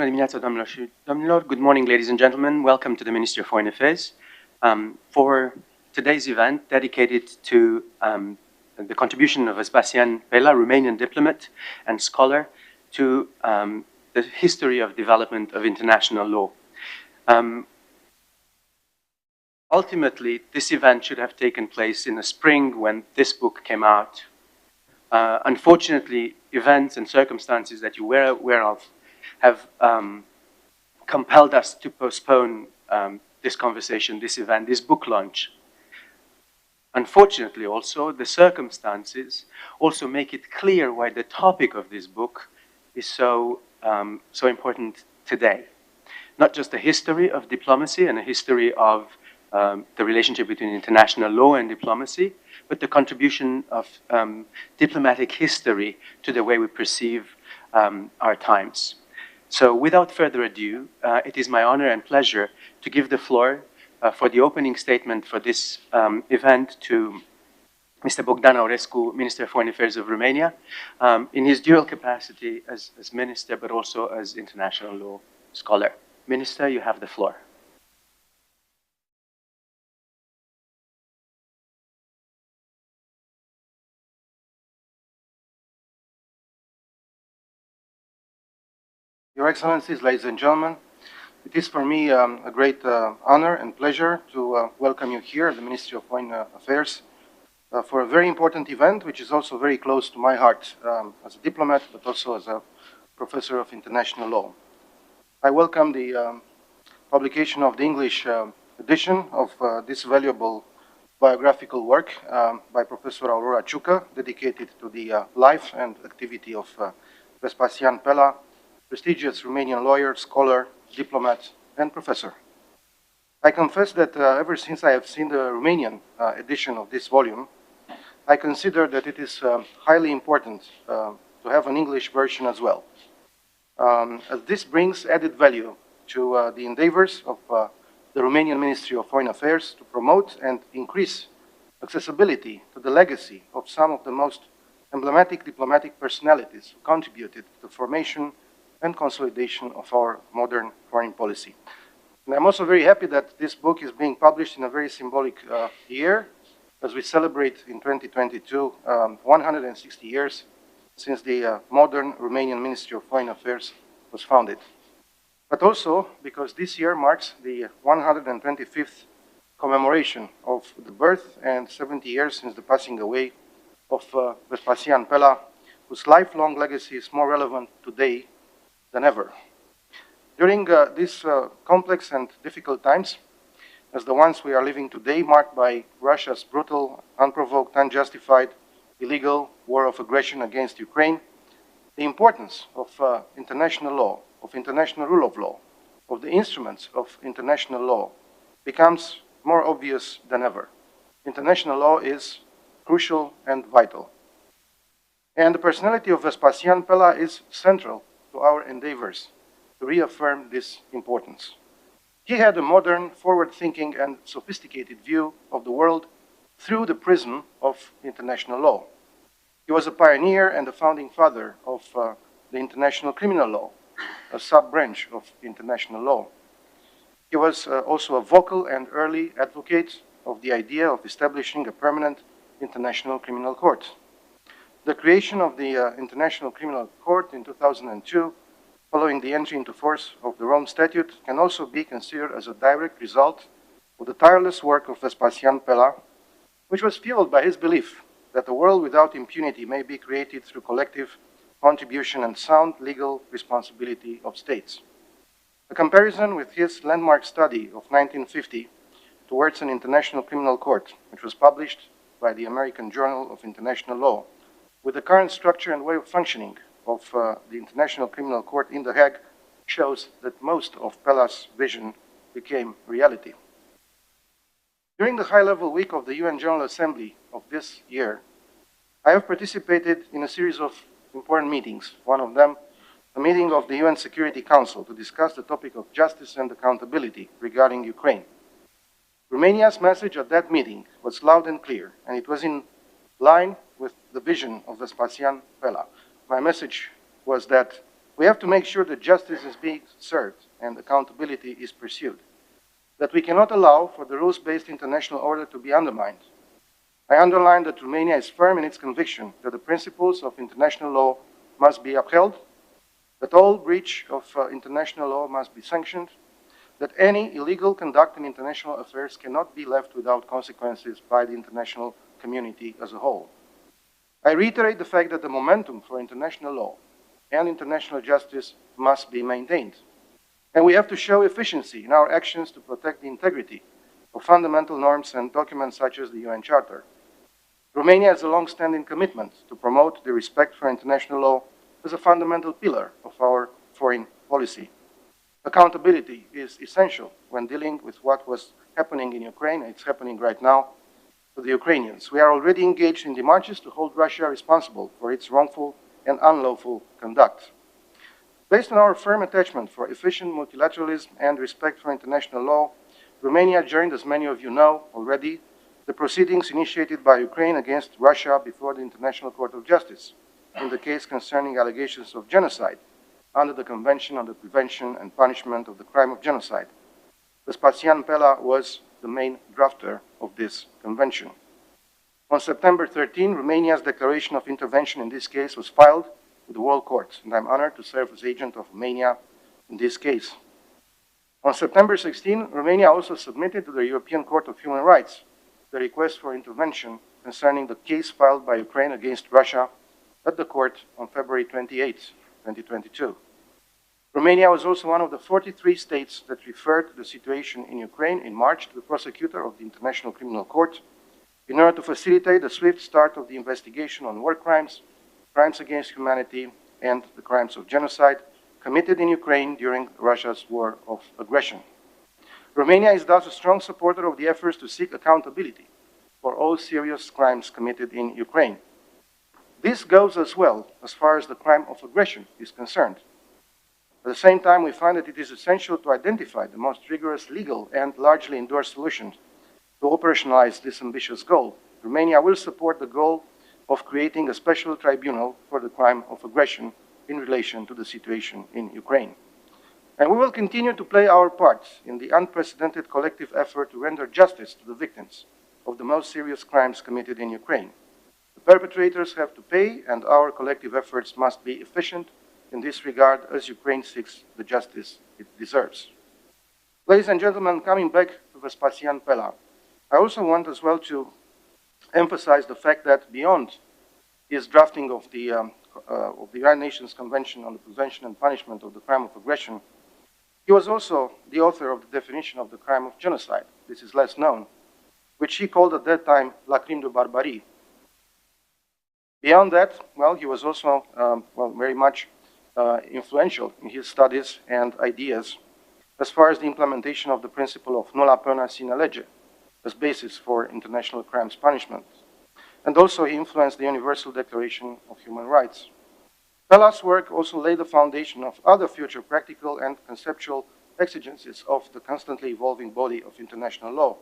Bună dimineața, doamnelor și domnilor. Good morning, ladies and gentlemen. Welcome to the Ministry of Foreign Affairs for today's event dedicated to the contribution of Vespasian Pella, Romanian diplomat and scholar, to the history of development of international law. Ultimately, this event should have taken place in the spring when this book came out. Unfortunately, events and circumstances that you were aware of have compelled us to postpone this conversation, this event, this book launch. Unfortunately also, the circumstances also make it clear why the topic of this book is so important today. Not just a history of diplomacy and a history of the relationship between international law and diplomacy, but the contribution of diplomatic history to the way we perceive our times. So without further ado, it is my honor and pleasure to give the floor for the opening statement for this event to Mr. Bogdan Aurescu, Minister of Foreign Affairs of Romania, in his dual capacity as minister, but also as international law scholar. Minister, you have the floor. Your Excellencies, ladies and gentlemen, it is for me a great honor and pleasure to welcome you here at the Ministry of Foreign Affairs for a very important event, which is also very close to my heart as a diplomat, but also as a professor of international law. I welcome the publication of the English edition of this valuable biographical work by Professor Aurora Ciucă, dedicated to the life and activity of Vespasian Pella, prestigious Romanian lawyer, scholar, diplomat, and professor. I confess that ever since I have seen the Romanian edition of this volume, I consider that it is highly important to have an English version as well, as this brings added value to the endeavors of the Romanian Ministry of Foreign Affairs to promote and increase accessibility to the legacy of some of the most emblematic diplomatic personalities who contributed to the formation and consolidation of our modern foreign policy. And I'm also very happy that this book is being published in a very symbolic year, as we celebrate in 2022 160 years since the modern Romanian Ministry of Foreign Affairs was founded. But also because this year marks the 125th commemoration of the birth and 70 years since the passing away of Vespasian Pella, whose lifelong legacy is more relevant today than ever. During these complex and difficult times, as the ones we are living today, marked by Russia's brutal, unprovoked, unjustified, illegal war of aggression against Ukraine, the importance of international law, of international rule of law, of the instruments of international law becomes more obvious than ever. International law is crucial and vital. And the personality of Vespasian Pella is central to our endeavors to reaffirm this importance. He had a modern, forward-thinking and sophisticated view of the world through the prism of international law. He was a pioneer and the founding father of the international criminal law, a sub-branch of international law. He was also a vocal and early advocate of the idea of establishing a permanent international criminal court. The creation of the International Criminal Court in 2002, following the entry into force of the Rome Statute, can also be considered as a direct result of the tireless work of Vespasian Pella, which was fueled by his belief that a world without impunity may be created through collective contribution and sound legal responsibility of states. A comparison with his landmark study of 1950 towards an international criminal court, which was published by the American Journal of International Law, with the current structure and way of functioning of the International Criminal Court in The Hague, shows that most of Pella's vision became reality. During the high-level week of the UN General Assembly of this year, I have participated in a series of important meetings, one of them a meeting of the UN Security Council to discuss the topic of justice and accountability regarding Ukraine. Romania's message at that meeting was loud and clear, and it was in line with the vision of Vespasian Pella. My message was that We have to make sure that justice is being served and accountability is pursued, that we cannot allow for the rules-based international order to be undermined. I underline that Romania is firm in its conviction that the principles of international law must be upheld, that all breach of international law must be sanctioned, that any illegal conduct in international affairs cannot be left without consequences by the international community as a whole. I reiterate the fact that the momentum for international law and international justice must be maintained. And we have to show efficiency in our actions to protect the integrity of fundamental norms and documents such as the UN Charter. Romania has a long-standing commitment to promote the respect for international law as a fundamental pillar of our foreign policy. Accountability is essential when dealing with what was happening in Ukraine, and it's happening right now to the Ukrainians. We are already engaged in demarches to hold Russia responsible for its wrongful and unlawful conduct. Based on our firm attachment for efficient multilateralism and respect for international law, Romania joined, as many of you know already, the proceedings initiated by Ukraine against Russia before the International Court of Justice in the case concerning allegations of genocide under the Convention on the Prevention and Punishment of the Crime of Genocide. Vespasian Pella was the main drafter of this convention. On September 13, Romania's declaration of intervention in this case was filed with the World Court, and I'm honored to serve as agent of Romania in this case. On September 16, Romania also submitted to the European Court of Human Rights the request for intervention concerning the case filed by Ukraine against Russia at the court on February 28, 2022. Romania was also one of the 43 states that referred the situation in Ukraine in March to the prosecutor of the International Criminal Court in order to facilitate the swift start of the investigation on war crimes, crimes against humanity, and the crimes of genocide committed in Ukraine during Russia's war of aggression. Romania is thus a strong supporter of the efforts to seek accountability for all serious crimes committed in Ukraine. This goes as well as far as the crime of aggression is concerned. At the same time, we find that it is essential to identify the most rigorous legal and largely endorsed solutions to operationalize this ambitious goal. Romania will support the goal of creating a special tribunal for the crime of aggression in relation to the situation in Ukraine. And we will continue to play our part in the unprecedented collective effort to render justice to the victims of the most serious crimes committed in Ukraine. The perpetrators have to pay, and our collective efforts must be efficient in this regard as Ukraine seeks the justice it deserves. Ladies and gentlemen, coming back to Vespasian Pella, I also want as well to emphasize the fact that beyond his drafting of the United Nations Convention on the Prevention and Punishment of the Crime of Aggression, he was also the author of the definition of the crime of genocide. This is less known, which he called at that time la crime de barbarie. Beyond that, well, he was also very much influential in his studies and ideas as far as the implementation of the principle of nulla pena sine lege as basis for international crimes punishment. And also he influenced the Universal Declaration of Human Rights. Pella's work also laid the foundation of other future practical and conceptual exigencies of the constantly evolving body of international law.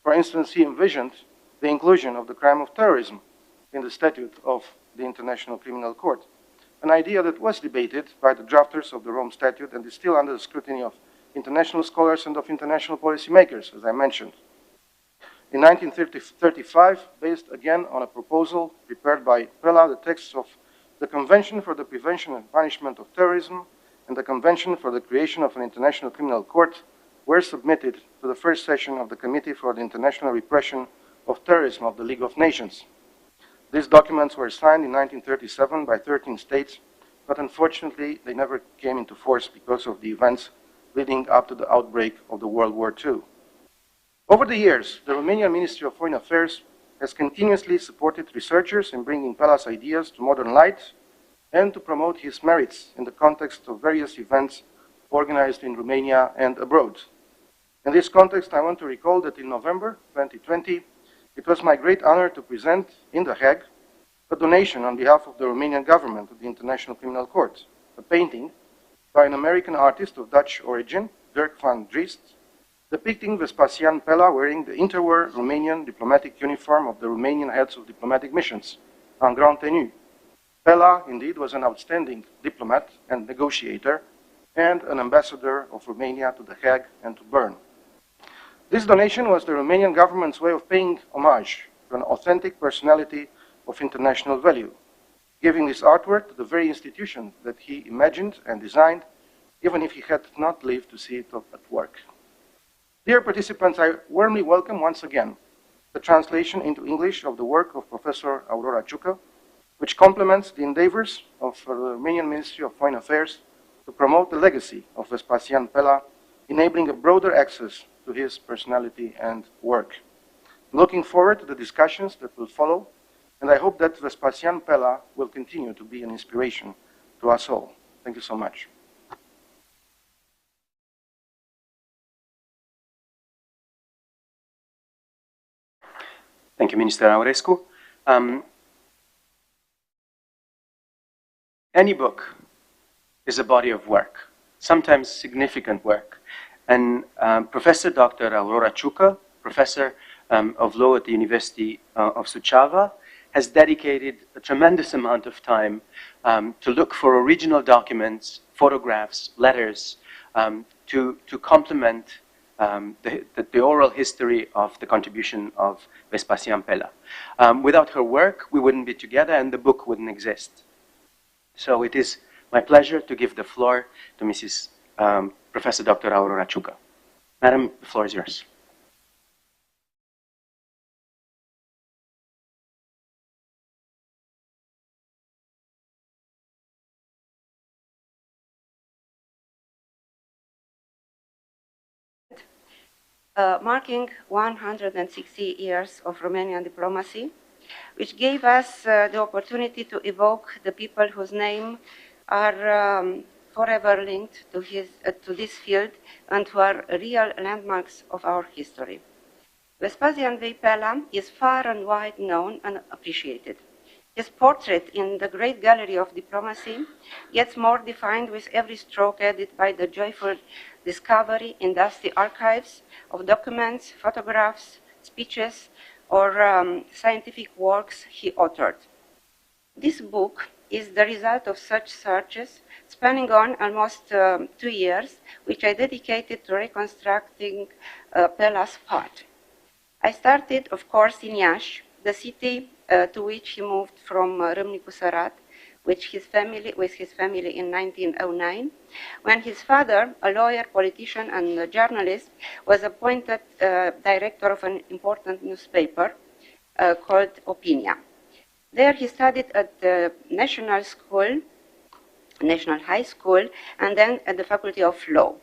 For instance, he envisioned the inclusion of the crime of terrorism in the statute of the International Criminal Court, an idea that was debated by the drafters of the Rome Statute and is still under the scrutiny of international scholars and of international policymakers, as I mentioned. In 1935, based again on a proposal prepared by Pella, the texts of the Convention for the Prevention and Punishment of Terrorism and the Convention for the Creation of an International Criminal Court were submitted to the first session of the Committee for the International Repression of Terrorism of the League of Nations. These documents were signed in 1937 by 13 states, but unfortunately they never came into force because of the events leading up to the outbreak of the World War II. Over the years, the Romanian Ministry of Foreign Affairs has continuously supported researchers in bringing Pella's ideas to modern light and to promote his merits in the context of various events organized in Romania and abroad. In this context, I want to recall that in November 2020, it was my great honor to present in The Hague a donation on behalf of the Romanian government to the International Criminal Court, a painting by an American artist of Dutch origin, Dirk van Driest, depicting Vespasian Pella wearing the interwar Romanian diplomatic uniform of the Romanian heads of diplomatic missions, en grande tenue. Pella, indeed, was an outstanding diplomat and negotiator and an ambassador of Romania to The Hague and to Bern. This donation was the Romanian government's way of paying homage to an authentic personality of international value, giving this artwork to the very institution that he imagined and designed, even if he had not lived to see it at work. Dear participants, I warmly welcome once again the translation into English of the work of Professor Aurora Ciucă, which complements the endeavors of the Romanian Ministry of Foreign Affairs to promote the legacy of Vespasian Pella, enabling a broader access to his personality and work. Looking forward to the discussions that will follow, and I hope that Vespasian Pella will continue to be an inspiration to us all. Thank you so much. Thank you, Minister Aurescu. Any book is a body of work, sometimes significant work. And Professor Dr. Aurora Ciucă, professor of law at the University of Suceava, has dedicated a tremendous amount of time to look for original documents, photographs, letters, to complement the oral history of the contribution of Vespasian Pella. Without her work, we wouldn't be together and the book wouldn't exist. So it is my pleasure to give the floor to Mrs. Professor Dr. Aurora Ciucă. Madam, the floor is yours. Marking 160 years of Romanian diplomacy, which gave us the opportunity to evoke the people whose names are forever linked to this field and who are real landmarks of our history. Vespasian V. Pella is far and wide known and appreciated. His portrait in the Great Gallery of Diplomacy gets more defined with every stroke added by the joyful discovery in dusty archives of documents, photographs, speeches, or scientific works he authored. This book is the result of such searches spanning on almost 2 years, which I dedicated to reconstructing Pella's part. I started, of course, in Iași, the city to which he moved from Râmnicu Sărat, with his family in 1909, when his father, a lawyer, politician, and a journalist, was appointed director of an important newspaper called Opinia. There he studied at the National High School, and then at the Faculty of Law.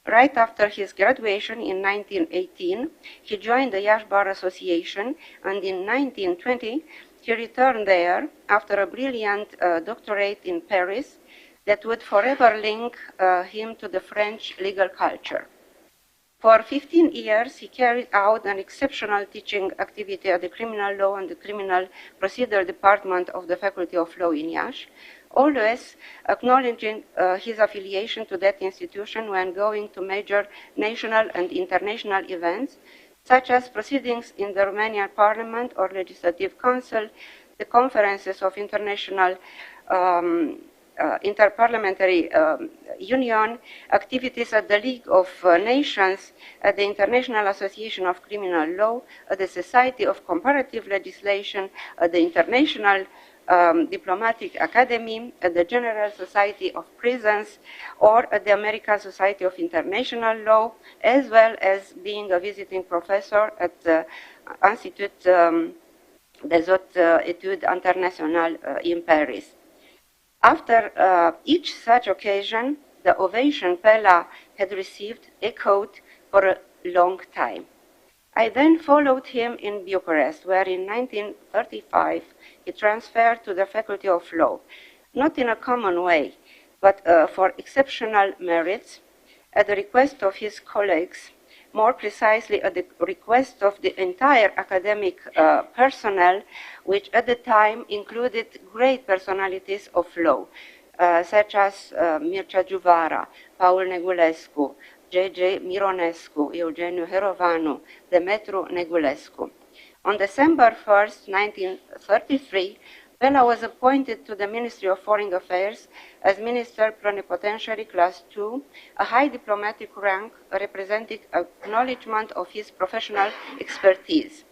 Right after his graduation in 1918, he joined the Iași Bar Association, and in 1920, he returned there after a brilliant doctorate in Paris that would forever link him to the French legal culture. For 15 years, he carried out an exceptional teaching activity at the Criminal Law and the Criminal Procedure Department of the Faculty of Law in Iași, always acknowledging his affiliation to that institution when going to major national and international events, such as proceedings in the Romanian Parliament or Legislative Council, the conferences of International Interparliamentary Union, activities at the League of Nations, at the International Association of Criminal Law, at the Society of Comparative Legislation, at the International Diplomatic Academy, at the General Society of Prisons, or at the American Society of International Law, as well as being a visiting professor at the Institut des Hautes Études Internationales in Paris. After each such occasion, the ovation Pella had received echoed for a long time. I then followed him in Bucharest, where in 1935 he transferred to the Faculty of Law, not in a common way, but for exceptional merits, at the request of his colleagues, more precisely at the request of the entire academic personnel, which at the time included great personalities of law, such as Mircea Giuvara, Paul Negulescu, J.J. Mironescu, Eugeniu Herovanu, Demetru Negulescu. On December 1st, 1933, Pella was appointed to the Ministry of Foreign Affairs as Minister Plenipotentiary Class II, a high diplomatic rank representing acknowledgement of his professional expertise.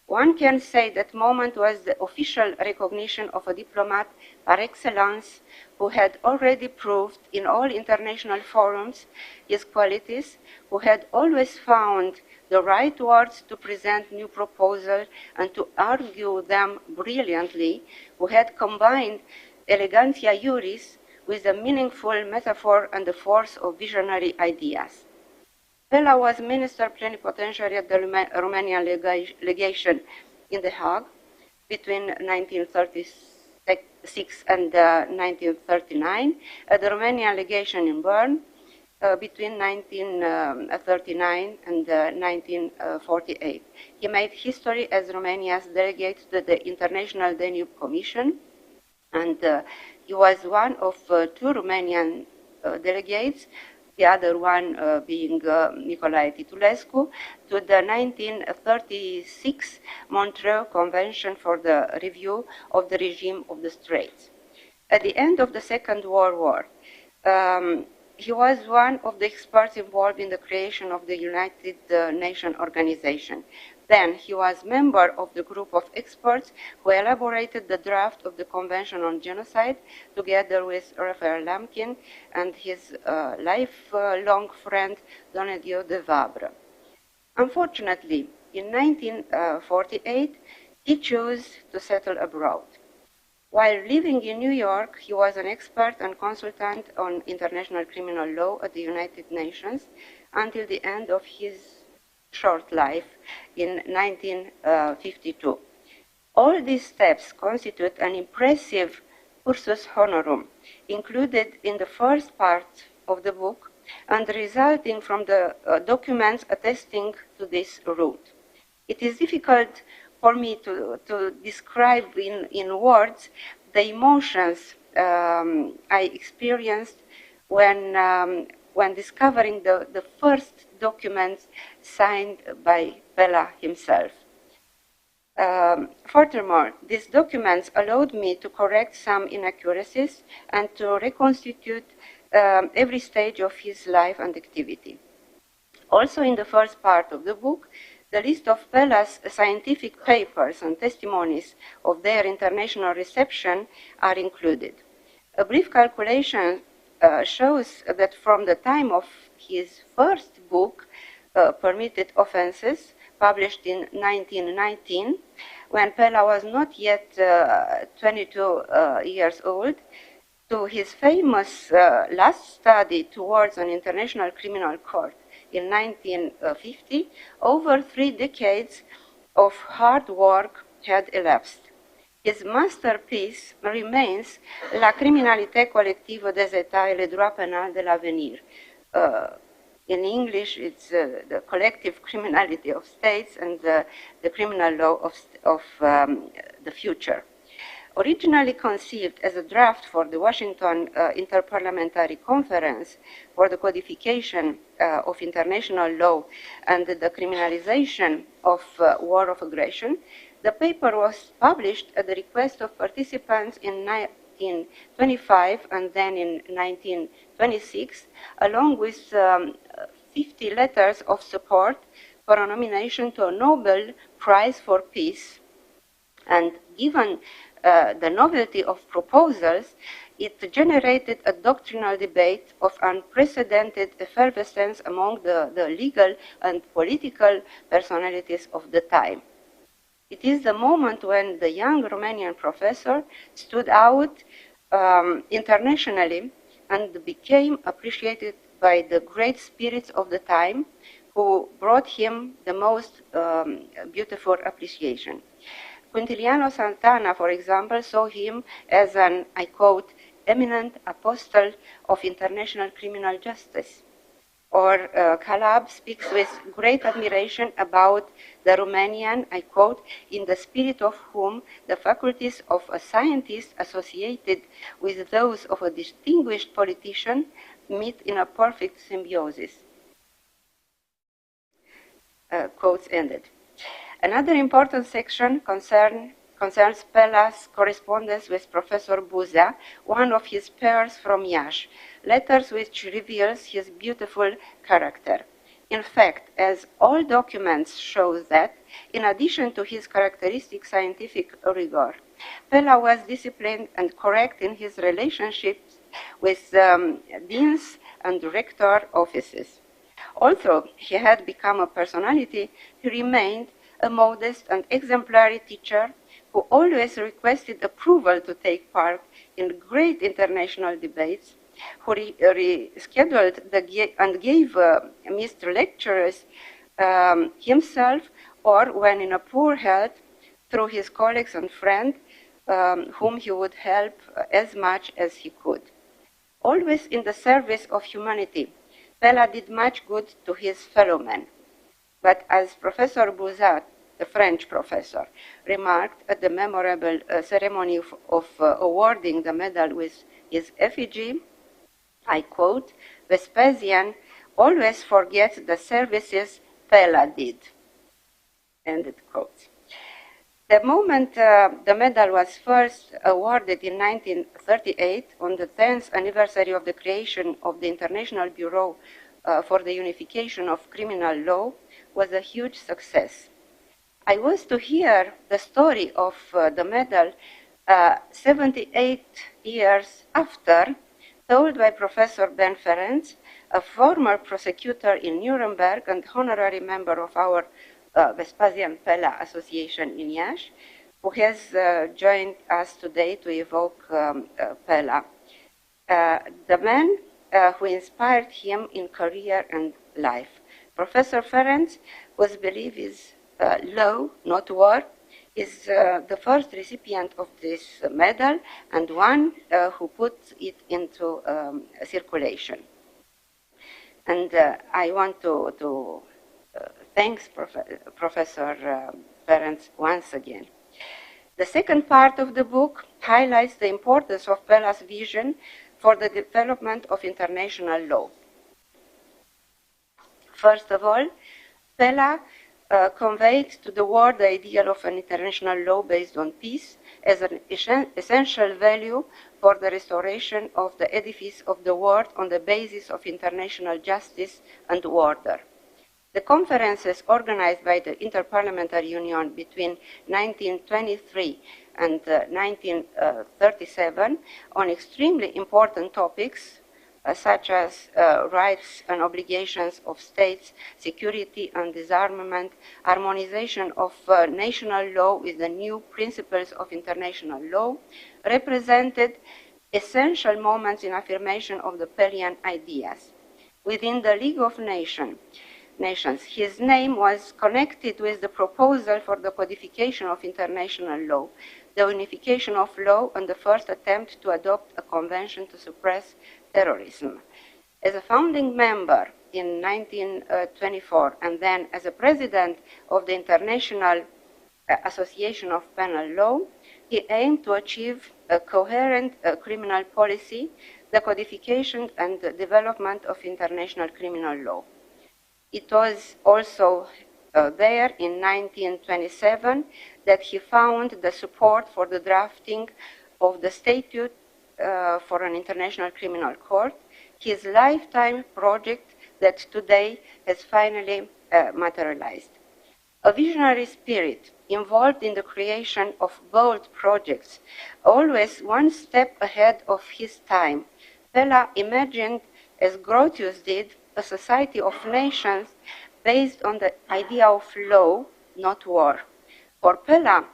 One can say that moment was the official recognition of a diplomat par excellence who had already proved in all international forums his qualities, who had always found the right words to present new proposals and to argue them brilliantly, who had combined elegantia iuris with a meaningful metaphor and the force of visionary ideas. Pella was Minister Plenipotentiary at the Romanian legation in The Hague between 1936 and 1939, at the Romanian legation in Bern between 1939 and 1948. He made history as Romania's delegate to the International Danube Commission, and he was one of two Romanian delegates, the other one being Nicolae Titulescu, to the 1936 Montreux Convention for the Review of the Regime of the Straits. At the end of the Second World War, he was one of the experts involved in the creation of the United Nations Organization. Then he was member of the group of experts who elaborated the draft of the Convention on Genocide together with Raphael Lemkin and his lifelong friend Donadieu de Vabre. Unfortunately, in 1948, he chose to settle abroad. While living in New York, he was an expert and consultant on international criminal law at the United Nations until the end of his short life in 1952. All these steps constitute an impressive cursus honorum included in the first part of the book and resulting from the documents attesting to this route. It is difficult for me to describe in words the emotions I experienced when discovering the first documents signed by Pella himself. Furthermore, these documents allowed me to correct some inaccuracies and to reconstitute every stage of his life and activity. Also in the first part of the book, the list of Pella's scientific papers and testimonies of their international reception are included. A brief calculation shows that from the time of his first book, Permitted Offenses, published in 1919, when Pella was not yet 22 years old, to his famous last study towards an international criminal court in 1950, over 3 decades of hard work had elapsed. His masterpiece remains La criminalité collective des États et le droit pénal de l'avenir. In English, it's the collective criminality of states and the criminal law of the future. Originally conceived as a draft for the Washington Interparliamentary Conference for the Codification of International Law and the Criminalization of War of Aggression, the paper was published at the request of participants in 1925 and then in 1926, along with 50 letters of support for a nomination to a Nobel Prize for Peace. And given the novelty of proposals, it generated a doctrinal debate of unprecedented effervescence among the legal and political personalities of the time. It is the moment when the young Romanian professor stood out internationally and became appreciated by the great spirits of the time, who brought him the most beautiful appreciation. Quintiliano Santana, for example, saw him as an, I quote, eminent apostle of international criminal justice. Or Calab speaks with great admiration about the Romanian, I quote, in the spirit of whom the faculties of a scientist associated with those of a distinguished politician meet in a perfect symbiosis. Quotes ended. Another important section concerns concerns Pella's correspondence with Professor Buzea, one of his peers from Iași, letters which reveals his beautiful character. In fact, as all documents show that, in addition to his characteristic scientific rigor, Pella was disciplined and correct in his relationships with deans and rector offices. Although he had become a personality, he remained a modest and exemplary teacher who always requested approval to take part in great international debates, who rescheduled and gave missed lectures himself, or when in a poor health, through his colleagues and friends, whom he would help as much as he could. Always in the service of humanity, Pella did much good to his fellow men. But as Professor Buzea, the French professor, remarked at the memorable ceremony of awarding the medal with his effigy, I quote, "Vespasian always forgets the services Pella did." Ended quote. The moment the medal was first awarded in 1938, on the 10th anniversary of the creation of the International Bureau for the Unification of Criminal Law, was a huge success. I was to hear the story of the medal 78 years after, told by Professor Ben Ferenc, a former prosecutor in Nuremberg and honorary member of our Vespasian Pella Association in Iași, who has joined us today to evoke Pella, the man who inspired him in career and life. Professor Ferenc, whose belief is law, not war, is the first recipient of this medal and one who put it into circulation. And I want to thank Professor Ferenc once again. The second part of the book highlights the importance of Pella's vision for the development of international law. First of all, Pella conveyed to the world the ideal of an international law based on peace as an essential value for the restoration of the edifice of the world on the basis of international justice and order. The conferences organized by the Interparliamentary Union between 1923 and 1937 on extremely important topics such as rights and obligations of states, security and disarmament, harmonization of national law with the new principles of international law, represented essential moments in affirmation of the Pellian ideas. Within the League of Nations, his name was connected with the proposal for the codification of international law, the unification of law, and the first attempt to adopt a convention to suppress terrorism. As a founding member in 1924 and then as a president of the International Association of Penal Law, he aimed to achieve a coherent criminal policy, the codification and the development of international criminal law. It was also there in 1927 that he found the support for the drafting of the statute for an international criminal court, his lifetime project that today has finally materialized. A visionary spirit involved in the creation of bold projects, always one step ahead of his time, Pella imagined, as Grotius did, a society of nations based on the idea of law, not war. For Pella,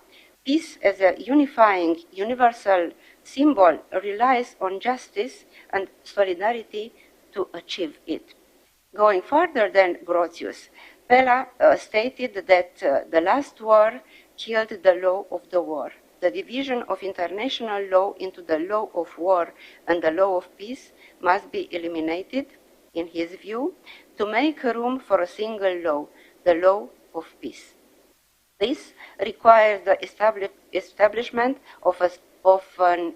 peace as a unifying, universal symbol relies on justice and solidarity to achieve it. Going further than Grotius, Pella stated that the last war killed the law of the war. The division of international law into the law of war and the law of peace must be eliminated, in his view, to make room for a single law, the law of peace. This requires the establishment of an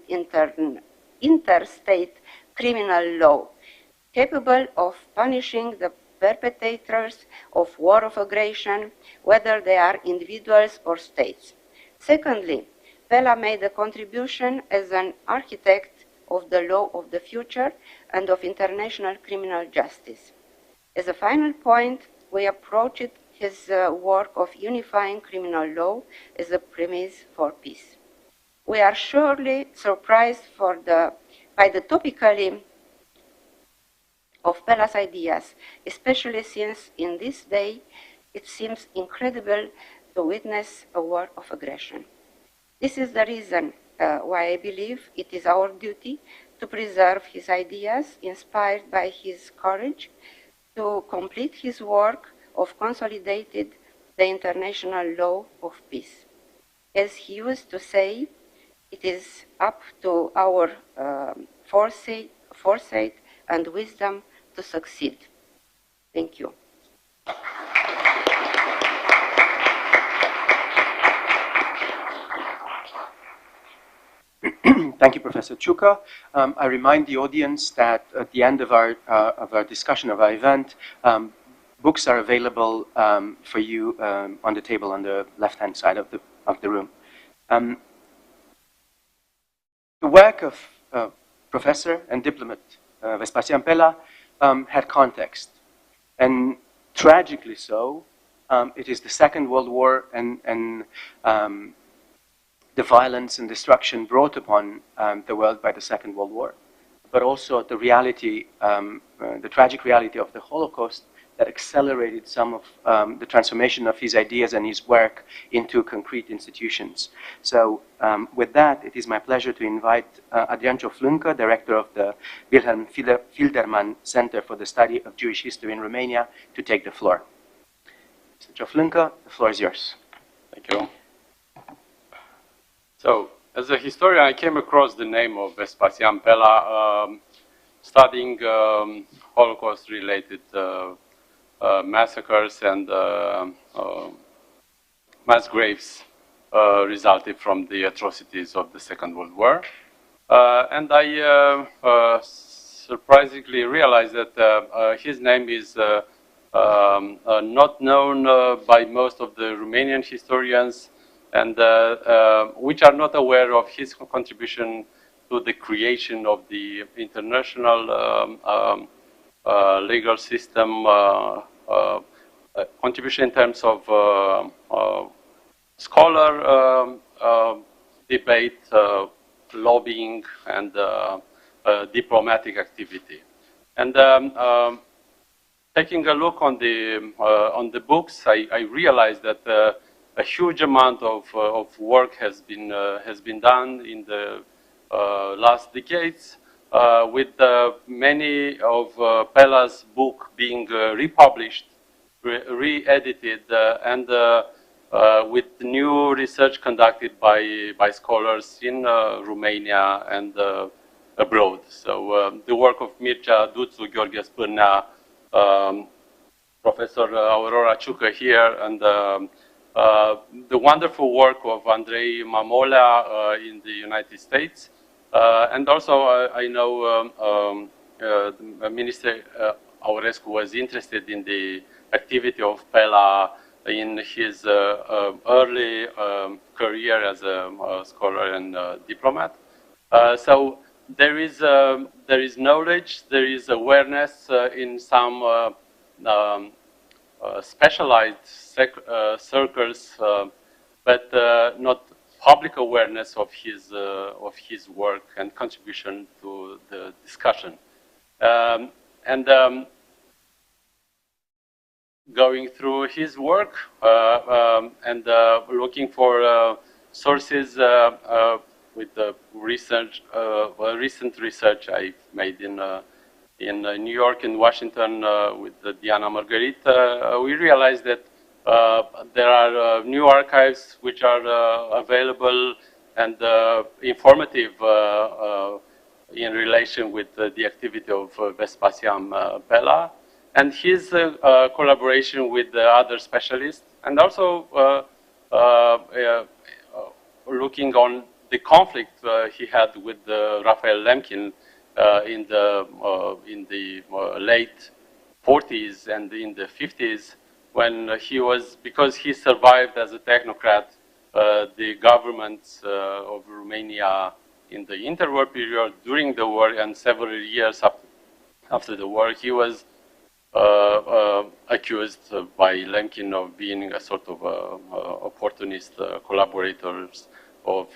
interstate criminal law, capable of punishing the perpetrators of war of aggression, whether they are individuals or states. Secondly, Pella made a contribution as an architect of the law of the future and of international criminal justice. As a final point, we approached his work of unifying criminal law as a premise for peace. We are surely surprised by the topically of Pella's ideas, especially since in this day it seems incredible to witness a war of aggression. This is the reason why I believe it is our duty to preserve his ideas inspired by his courage to complete his work of consolidated the international law of peace. As he used to say, it is up to our foresight and wisdom to succeed. Thank you. Thank you, Professor Ciucă. I remind the audience that at the end of our discussion of our event, books are available for you on the table on the left-hand side of the room. The work of professor and diplomat Vespasian Pella had context, and tragically so. It is the Second World War and the violence and destruction brought upon the world by the Second World War, but also the reality, the tragic reality of the Holocaust that accelerated some of the transformation of his ideas and his work into concrete institutions. So with that, it is my pleasure to invite Adrian Cioflâncă, director of the Wilhelm Filderman Center for the Study of Jewish History in Romania, to take the floor. Mr. Cioflâncă, the floor is yours. Thank you. So, as a historian, I came across the name of Vespasian Pella studying Holocaust-related massacres and mass graves resulted from the atrocities of the Second World War. And I surprisingly realized that his name is not known by most of the Romanian historians, and which are not aware of his contribution to the creation of the international legal system, contribution in terms of scholar debate, lobbying, and diplomatic activity. And taking a look on the books, I realized that a huge amount of work has been done in the last decades, with many of Pella's book being republished, re-edited, and with new research conducted by scholars in Romania and abroad. So the work of Mircea Duțu, Gheorghe Spârnea, Professor Aurora Ciucă here, and the wonderful work of Andrei Mamolea in the United States. And also I know Minister Aurescu was interested in the activity of Pella in his early career as a scholar and diplomat. So there is knowledge, there is awareness in some specialized circles, but not public awareness of his work and contribution to the discussion. Going through his work and looking for sources with the research, recent research I made in New York and Washington with Diana Margherita, we realized that there are new archives which are available and informative in relation with the activity of Vespasian Pella and his collaboration with the other specialists, and also looking on the conflict he had with Raphael Lemkin in the late 40s and in the 50s, when he was, because he survived as a technocrat the governments of Romania in the interwar period, during the war, and several years after the war. He was accused by Lemkin of being a sort of opportunist collaborators of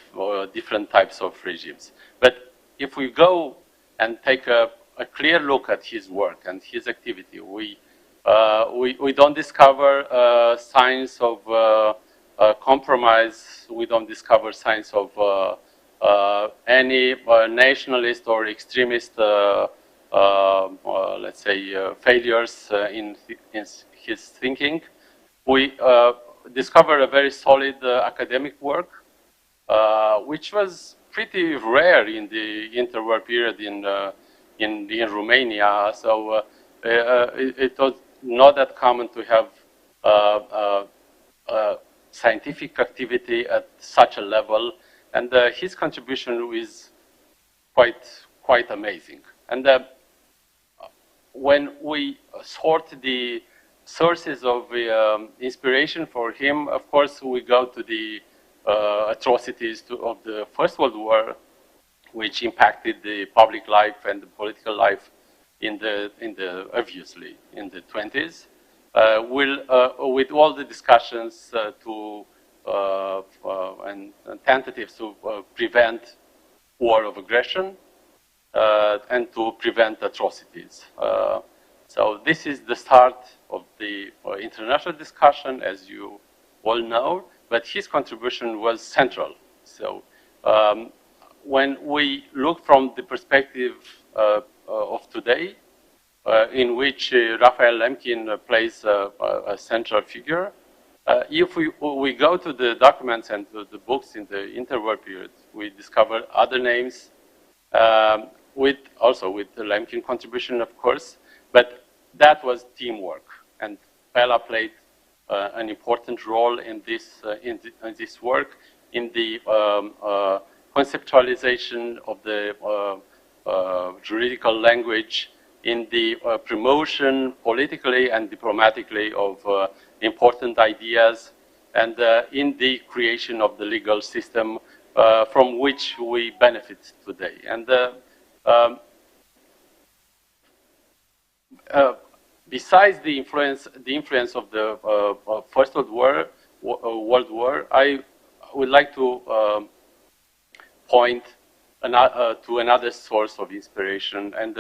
different types of regimes. But if we go and take a clear look at his work and his activity, we don't discover signs of compromise. We don't discover signs of any nationalist or extremist, let's say, failures in his thinking. We discover a very solid academic work, which was pretty rare in the interwar period in Romania. So it was not that common to have scientific activity at such a level, and his contribution is quite amazing. And when we sort the sources of inspiration for him, of course, we go to the atrocities of the First World War, which impacted the public life and the political life obviously in the 20s. With all the discussions and tentatives to prevent war of aggression and to prevent atrocities. So this is the start of the international discussion, as you all know, but his contribution was central. So when we look from the perspective of today, in which Raphael Lemkin plays a central figure, if we go to the documents and to the books in the interwar period, we discover other names, also with the Lemkin contribution, of course, but that was teamwork, and Pella played an important role in this work, in the conceptualization of the juridical language, in the promotion politically and diplomatically of important ideas, and in the creation of the legal system from which we benefit today. And besides the influence of the First World War, I would like to point to another source of inspiration, and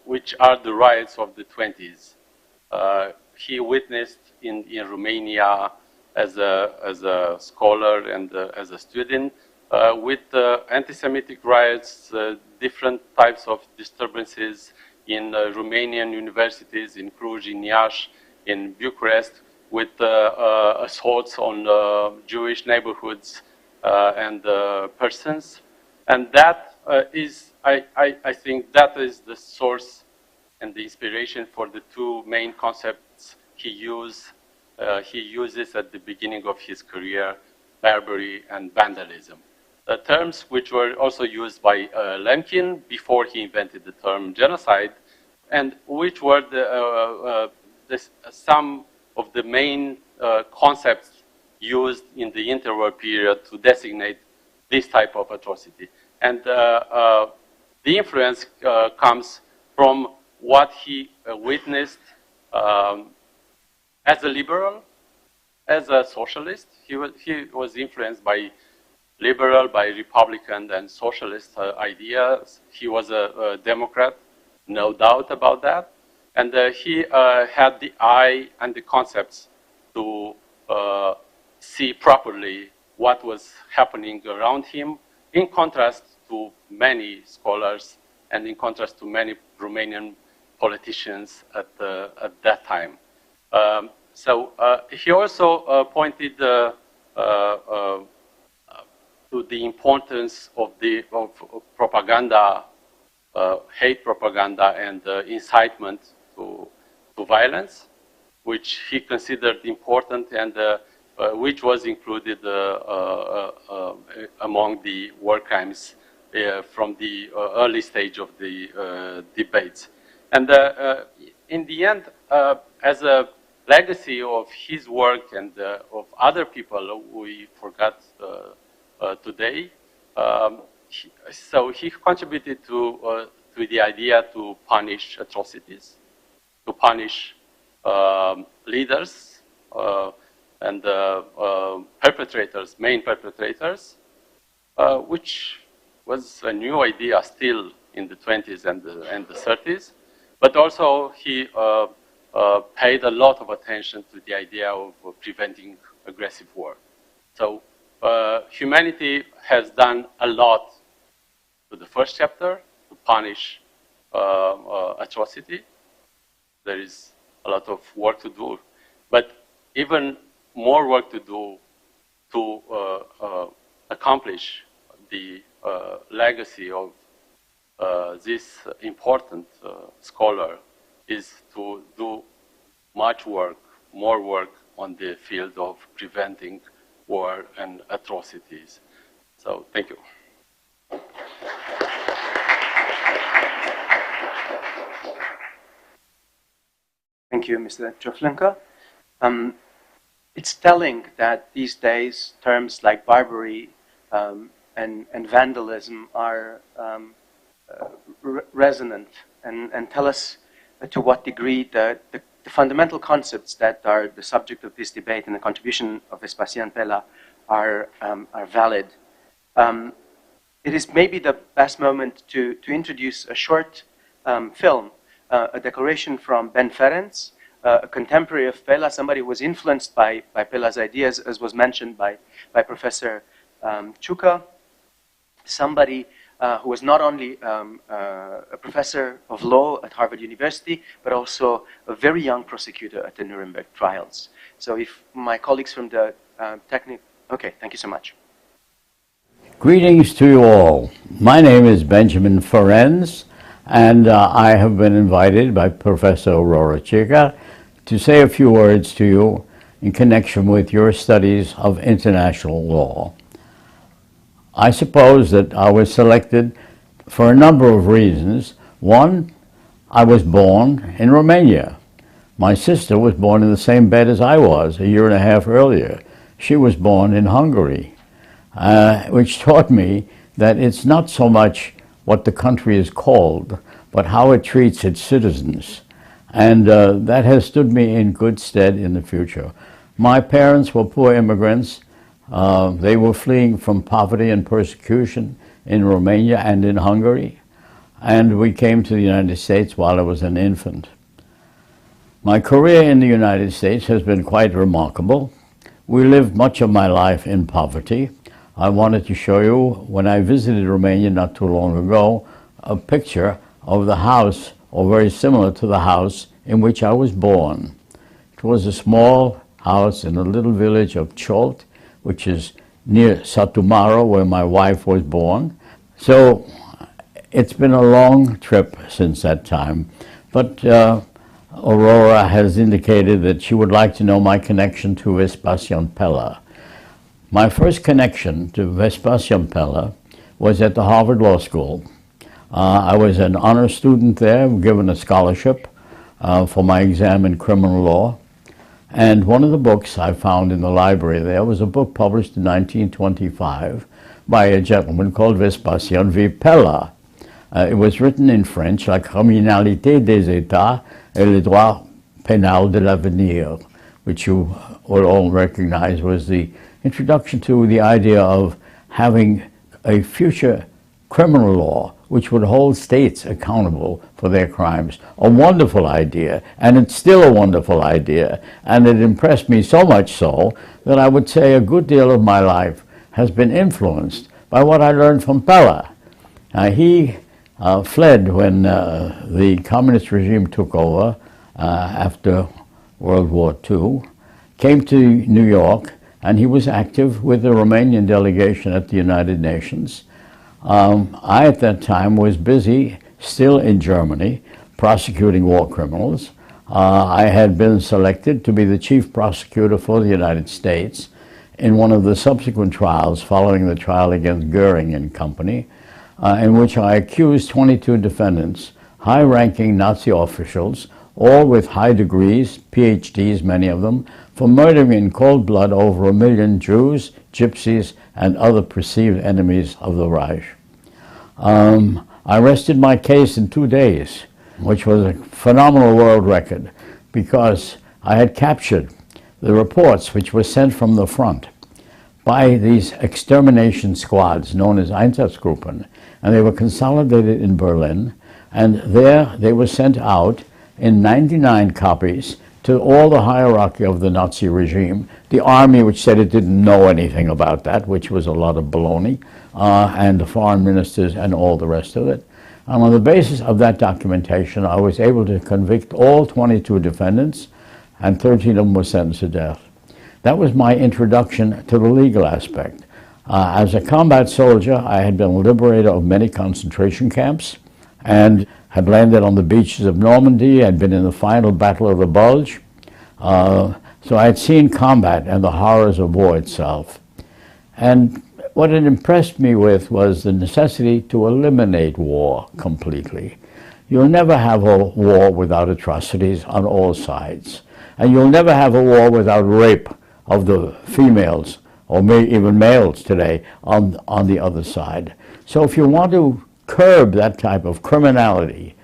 which are the riots of the 20s. He witnessed in Romania as a scholar and as a student with anti-Semitic riots, different types of disturbances in Romanian universities, in Cluj, in Iași, in Bucharest, with assaults on Jewish neighborhoods and persons. And that is, I think that is the source and the inspiration for the two main concepts he uses at the beginning of his career, barbarity and vandalism. Terms which were also used by Lemkin before he invented the term genocide, and which were some of the main concepts used in the interwar period to designate this type of atrocity. And the influence comes from what he witnessed as a liberal, as a socialist. He was influenced by liberal, by Republican and socialist ideas. He was a Democrat, no doubt about that. And he had the eye and the concepts to see properly what was happening around him, in contrast to many scholars and in contrast to many Romanian politicians at that time. So he also pointed to the importance of propaganda, hate propaganda, and incitement to violence, which he considered important and which was included among the war crimes from the early stage of the debates. And in the end, as a legacy of his work and of other people we forgot today. So he contributed to the idea to punish atrocities, to punish leaders and perpetrators, main perpetrators, which was a new idea still in the 20s and the 30s. But also he paid a lot of attention to the idea of preventing aggressive war. So humanity has done a lot to the first chapter to punish atrocity. There is a lot of work to do, but even more work to do to accomplish the legacy of this important scholar is to do much work, more work on the field of preventing war and atrocities. So thank you. Thank you, Mr. Cioflâncă. It's telling that these days terms like barbary and vandalism are resonant and tell us to what degree the fundamental concepts that are the subject of this debate and the contribution of Vespasian Pella are valid. It is maybe the best moment to introduce a short film, a declaration from Ben Ferenc, a contemporary of Pella, somebody who was influenced by Pella's ideas, as was mentioned by Professor Ciucă, somebody who was not only a professor of law at Harvard University, but also a very young prosecutor at the Nuremberg trials. So if my colleagues from the okay, thank you so much. Greetings to you all. My name is Benjamin Ferenc, and I have been invited by Professor Aurora Ciucă to say a few words to you in connection with your studies of international law. I suppose that I was selected for a number of reasons. One, I was born in Romania. My sister was born in the same bed as I was a year and a half earlier. She was born in Hungary, which taught me that it's not so much what the country is called, but how it treats its citizens. And that has stood me in good stead in the future. My parents were poor immigrants. They were fleeing from poverty and persecution in Romania and in Hungary, and we came to the United States while I was an infant. My career in the United States has been quite remarkable. We lived much of my life in poverty. I wanted to show you, when I visited Romania not too long ago, a picture of the house, or very similar to the house, in which I was born. It was a small house in a little village of Ciolt, which is near Satu Mare, where my wife was born. So it's been a long trip since that time. But Aurora has indicated that she would like to know my connection to Vespasian Pella. My first connection to Vespasian Pella was at the Harvard Law School. I was an honor student there, given a scholarship for my exam in criminal law. And one of the books I found in the library there was a book published in 1925 by a gentleman called Vespasian V. Pella. It was written in French, La criminalité des États et le droit pénal de l'avenir, which you will all recognize was the introduction to the idea of having a future criminal law which would hold states accountable for their crimes. A wonderful idea, and it's still a wonderful idea, and it impressed me so much so that I would say a good deal of my life has been influenced by what I learned from Pella. He fled when the communist regime took over after World War II, came to New York, and he was active with the Romanian delegation at the United Nations. I, at that time, was busy still in Germany prosecuting war criminals. I had been selected to be the chief prosecutor for the United States in one of the subsequent trials following the trial against Goering and Company, in which I accused 22 defendants, high-ranking Nazi officials, all with high degrees, PhDs, many of them, for murdering in cold blood over 1 million Jews, gypsies, and other perceived enemies of the Reich. I rested my case in 2 days, which was a phenomenal world record, because I had captured the reports which were sent from the front by these extermination squads known as Einsatzgruppen, and they were consolidated in Berlin, and there they were sent out in 99 copies to all the hierarchy of the Nazi regime, the army, which said it didn't know anything about that, which was a lot of baloney, and the foreign ministers and all the rest of it. And on the basis of that documentation, I was able to convict all 22 defendants, and 13 of them were sentenced to death. That was my introduction to the legal aspect. As a combat soldier, I had been a liberator of many concentration camps and had landed on the beaches of Normandy, had been in the final Battle of the Bulge. So I had seen combat and the horrors of war itself. And what it impressed me with was the necessity to eliminate war completely. You'll never have a war without atrocities on all sides. And you'll never have a war without rape of the females, or even males today, on the other side. So if you want to curb that type of criminality,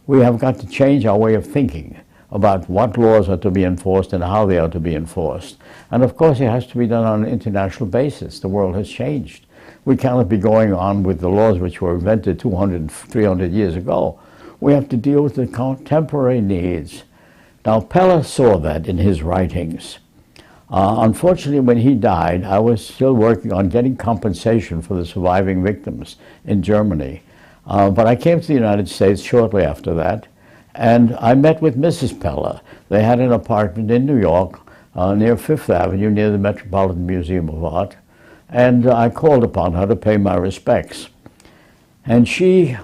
we have got to change our way of thinking about what laws are to be enforced and how they are to be enforced. And of course it has to be done on an international basis. The world has changed. We cannot be going on with the laws which were invented 200, 300 years ago. We have to deal with the contemporary needs. Now Pella saw that in his writings. Unfortunately, when he died, I was still working on getting compensation for the surviving victims in Germany. But I came to the United States shortly after that, and I met with Mrs. Pella. They had an apartment in New York near Fifth Avenue, near the Metropolitan Museum of Art, and I called upon her to pay my respects. And she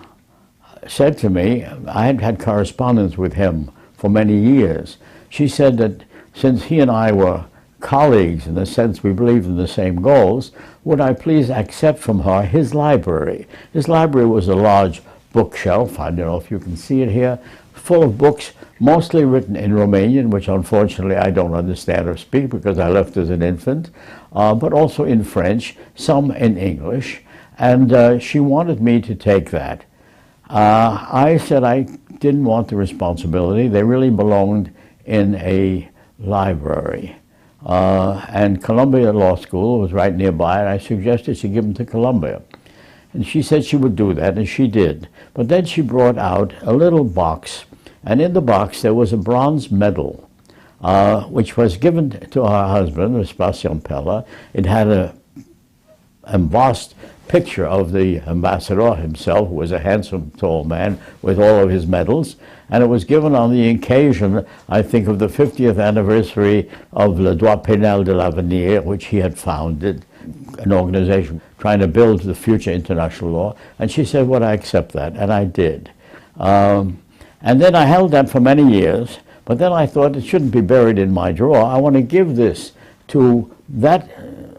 said to me, I had had correspondence with him for many years. She said that since he and I were colleagues in the sense we believed in the same goals, would I please accept from her his library. His library was a large bookshelf, I don't know if you can see it here, full of books, mostly written in Romanian, which unfortunately I don't understand or speak because I left as an infant, but also in French, some in English, and she wanted me to take that. I said I didn't want the responsibility. They really belonged in a library. And Columbia Law School was right nearby, and I suggested she give them to Columbia. And she said she would do that, and she did. But then she brought out a little box, and in the box there was a bronze medal, which was given to her husband, Vespasian Pella. It had an embossed picture of the ambassador himself, who was a handsome, tall man with all of his medals, and it was given on the occasion, I think, of the 50th anniversary of Le Droit Pénal de l'Avenir, which he had founded, an organization trying to build the future international law. And she said, well, I accept that, and I did. And then I held that for many years, but then I thought it shouldn't be buried in my drawer. I want to give this to that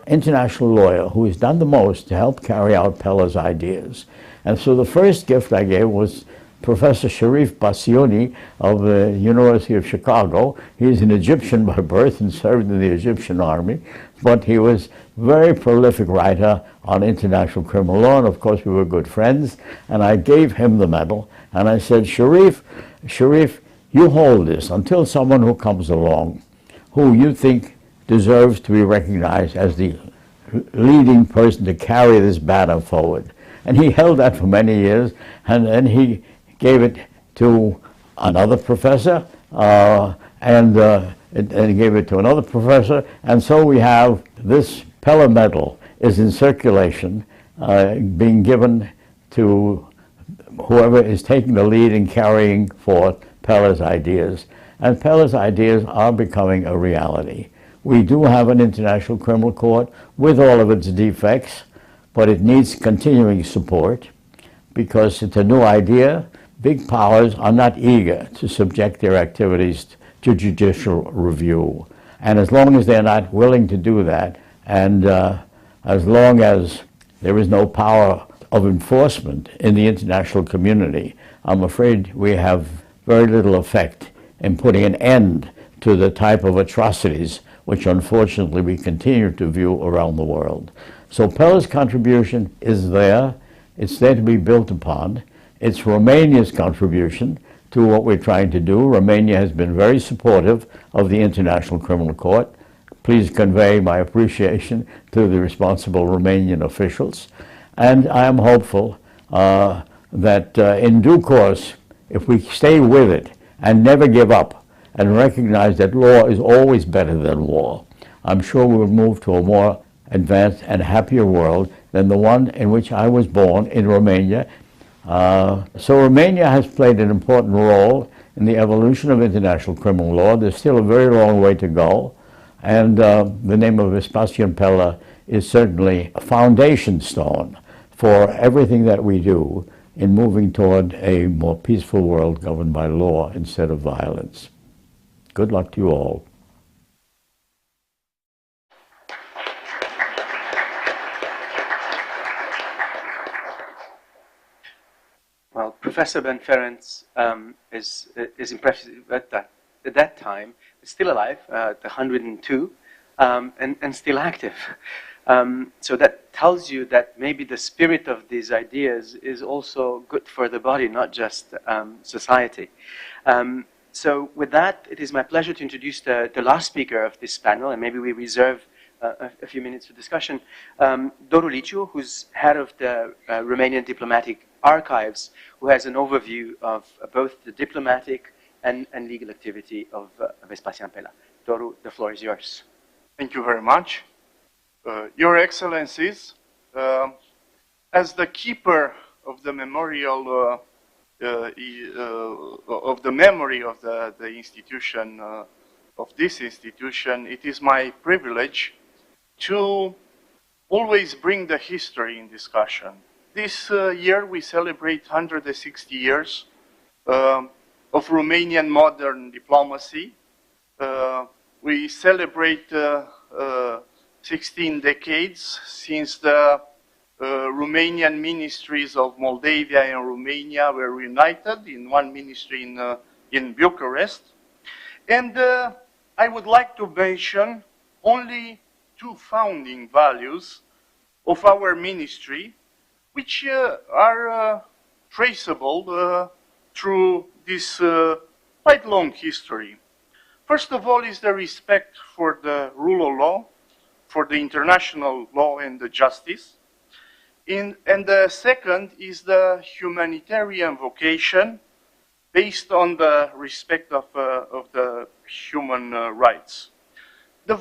international lawyer who has done the most to help carry out Pella's ideas. And so the first gift I gave was Professor Sharif Bassioni of the University of Chicago. He's an Egyptian by birth and served in the Egyptian army, but he was a very prolific writer on international criminal law, and of course we were good friends, and I gave him the medal, and I said, Sharif, you hold this until someone who comes along who you think deserves to be recognized as the leading person to carry this banner forward. And he held that for many years, and then he gave it to another professor, and he gave it to another professor, and so we have this Pella Medal is in circulation, being given to whoever is taking the lead in carrying forth Pella's ideas. And Pella's ideas are becoming a reality. We do have an international criminal court with all of its defects, but it needs continuing support because it's a new idea. Big powers are not eager to subject their activities to judicial review. And as long as they're not willing to do that, and as long as there is no power of enforcement in the international community, I'm afraid we have very little effect in putting an end to the type of atrocities which unfortunately we continue to view around the world. So Pella's contribution is there. It's there to be built upon. It's Romania's contribution to what we're trying to do. Romania has been very supportive of the International Criminal Court. Please convey my appreciation to the responsible Romanian officials. And I am hopeful that in due course, if we stay with it and never give up and recognize that law is always better than war, I'm sure we'll move to a more advanced and happier world than the one in which I was born in Romania. So Romania has played an important role in the evolution of international criminal law. There's still a very long way to go, and the name of Vespasian Pella is certainly a foundation stone for everything that we do in moving toward a more peaceful world governed by law instead of violence. Good luck to you all. Well, Professor Ben Ferenc is impressive at that time. Still alive, at 102, and still active. So that tells you that maybe the spirit of these ideas is also good for the body, not just society. So with that, it is my pleasure to introduce the last speaker of this panel, and maybe we reserve a few minutes for discussion. Doru Liciu, who's head of the Romanian Diplomatic Archives, who has an overview of both the diplomatic and legal activity of Vespasian Pella. Doru, the floor is yours. Thank you very much. Your Excellencies, as the keeper of the memorial of the memory of the institution, of this institution, it is my privilege to always bring the history in discussion. This year we celebrate 160 years of Romanian modern diplomacy. We celebrate 16 decades since the Romanian ministries of Moldavia and Romania were united in one ministry in Bucharest. And I would like to mention only two founding values of our ministry, which are traceable through this quite long history. First of all is the respect for the rule of law, for the international law and the justice. And the second is the humanitarian vocation based on the respect of the human rights. The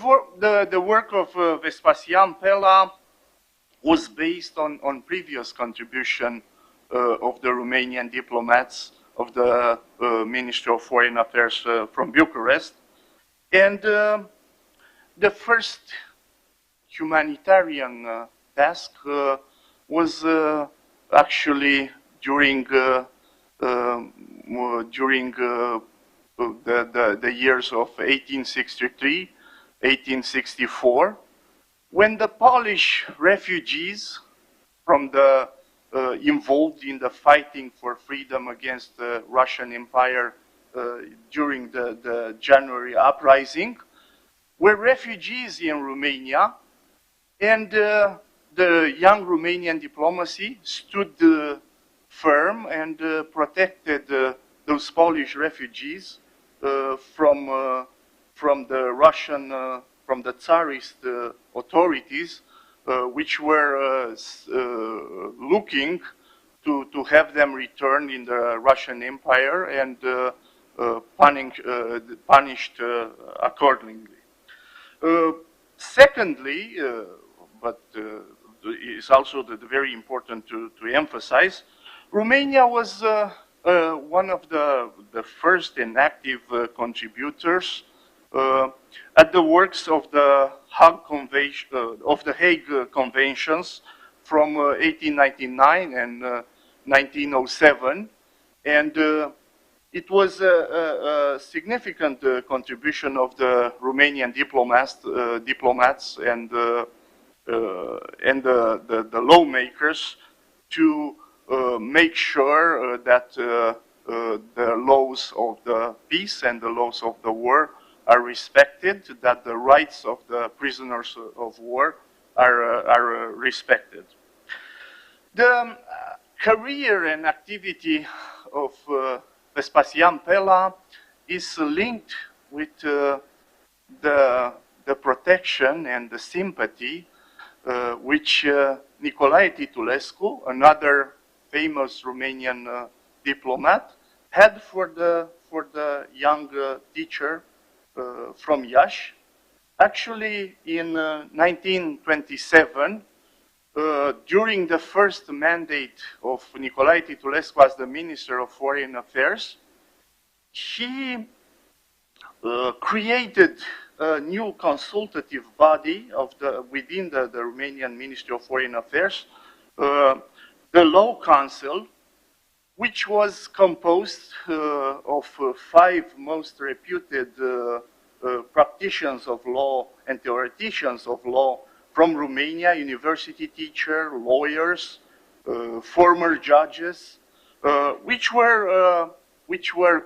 work of Vespasian Pella was based on previous contribution of the Romanian diplomats of the Ministry of Foreign Affairs from Bucharest. And the first humanitarian task was actually during the years of 1863, 1864, when the Polish refugees from the involved in the fighting for freedom against the Russian Empire during the January uprising were refugees in Romania, and the young Romanian diplomacy stood firm and protected those Polish refugees from the Russian, from the Tsarist authorities, which were looking to have them return in the Russian Empire and punished accordingly. Secondly, but it's also very important to emphasize, Romania was one of the first and active contributors at the works of the Hague Conventions from 1899 and 1907, and it was a significant contribution of the Romanian diplomats and the lawmakers to make sure that the laws of the peace and the laws of the war are respected, that the rights of the prisoners of war are respected. The career and activity of Vespasian Pella is linked with the protection and the sympathy which Nicolae Titulescu, another famous Romanian diplomat, had for the young teacher from Iași. Actually, in 1927, during the first mandate of Nicolae Titulescu as the Minister of Foreign Affairs, he created a new consultative body within the Romanian Ministry of Foreign Affairs, the Law Council, which was composed of 5 most reputed practitioners of law and theoreticians of law from Romania, university teachers, lawyers, former judges, which were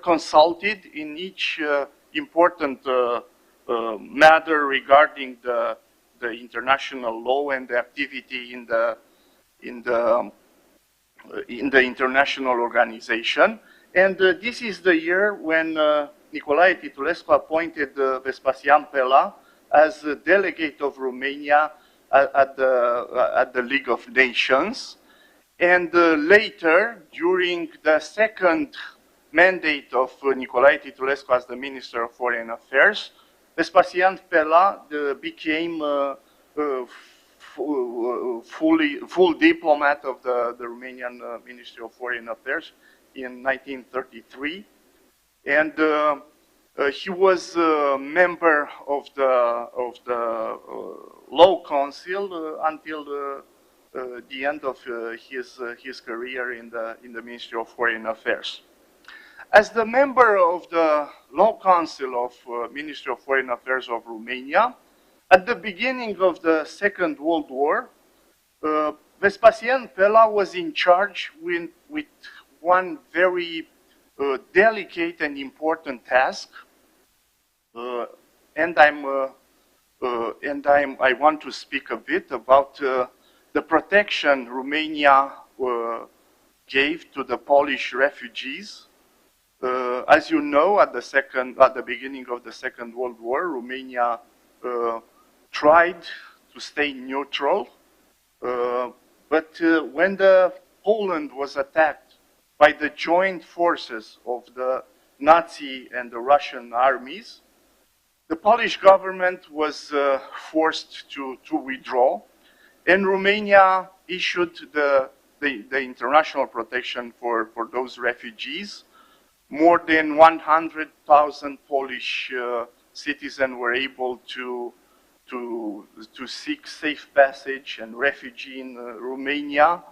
consulted in each important matter regarding the international law and the activity in the international organization. And this is the year when Nicolae Titulescu appointed Vespasian Pella as the delegate of Romania at the League of Nations. And later, during the second mandate of Nicolae Titulescu as the Minister of Foreign Affairs, Vespasian Pella became full diplomat of the Romanian Ministry of Foreign Affairs in 1933. And he was a member of the Law Council until the end of his career in the Ministry of Foreign Affairs. As the member of the Law Council of Ministry of Foreign Affairs of Romania, at the beginning of the Second World War, Vespasian Pella was in charge with one very delicate and important task, and I want to speak a bit about the protection Romania gave to the Polish refugees. As you know, at the beginning of the Second World War, Romania tried to stay neutral, but when Poland was attacked by the joint forces of the Nazi and the Russian armies, the Polish government was forced to withdraw, and Romania issued the international protection for those refugees. More than 100,000 Polish citizens were able to seek safe passage and refuge in Romania.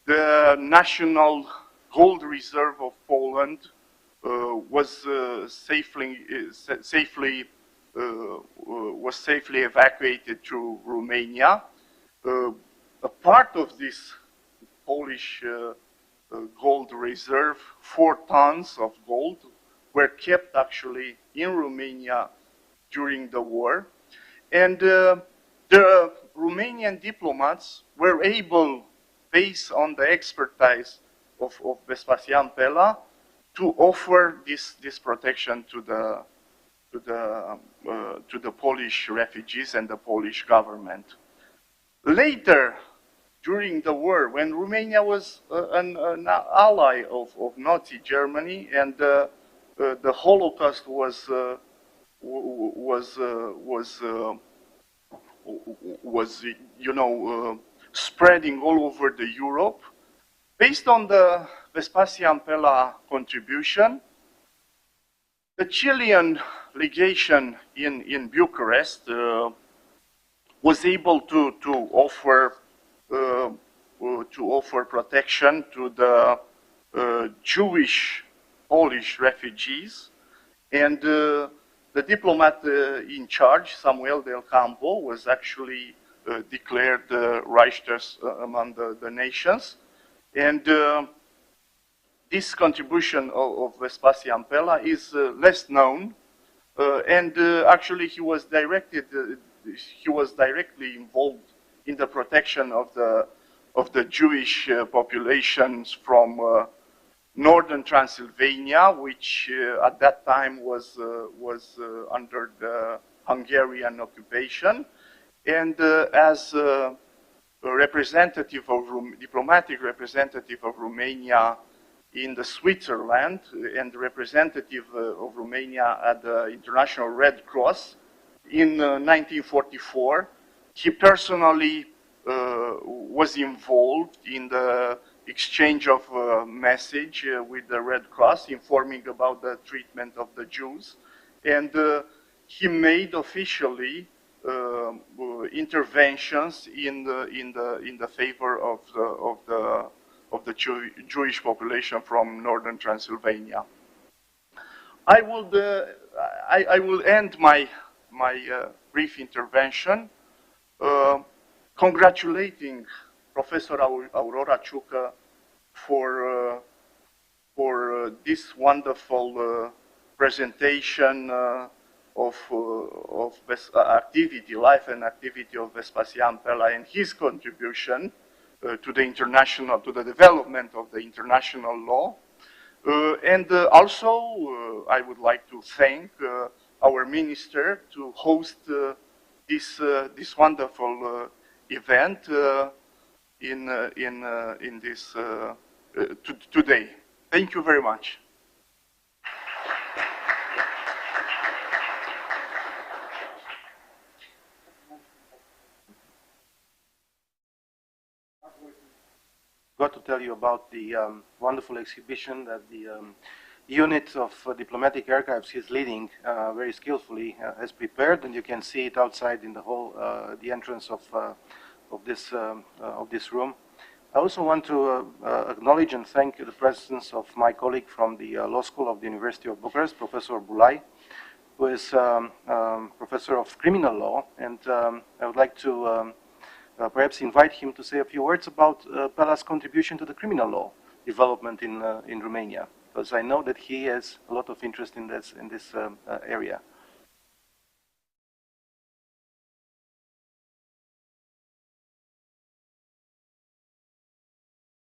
The national gold reserve of Poland was safely evacuated to Romania. A part of this Polish gold reserve, 4 tons of gold, were kept actually in Romania during the war. And the Romanian diplomats were able, based on the expertise of Vespasian Pella, to offer this protection to the Polish refugees and the Polish government. Later, during the war, when Romania was an ally of Nazi Germany, and the Holocaust was spreading all over the Europe, based on the Vespasian Pella contribution, the Chilean legation in Bucharest was able to offer protection to the Jewish Polish refugees, and the diplomat in charge, Samuel del Campo, was actually declared Reichstag among the nations, and this contribution of Vespasian Pella is less known, and actually he was directly involved in the protection of the Jewish populations from northern Transylvania, which at that time was under the Hungarian occupation, and as a representative of diplomatic representative of Romania in the Switzerland and representative of Romania at the International Red Cross in 1944, he personally was involved in the exchange of message with the Red Cross, informing about the treatment of the Jews, and he made officially interventions in the favor of the Jewish population from northern Transylvania. I will end my brief intervention congratulating Professor Aurora Ciucă for this wonderful presentation of activity, life and activity of Vespasian Pella and his contribution to the development of the international law. And also, I would like to thank our minister to host this wonderful event in this today. Thank you very much. Got to tell you about the wonderful exhibition that the unit of diplomatic archives he's leading very skillfully has prepared, and you can see it outside in the hall, the entrance of this room. I also want to acknowledge and thank the presence of my colleague from the Law School of the University of Bucharest, Professor Bulai, who is Professor of Criminal Law, and I would like to perhaps invite him to say a few words about Pella's contribution to the criminal law development in Romania, because I know that he has a lot of interest in this area.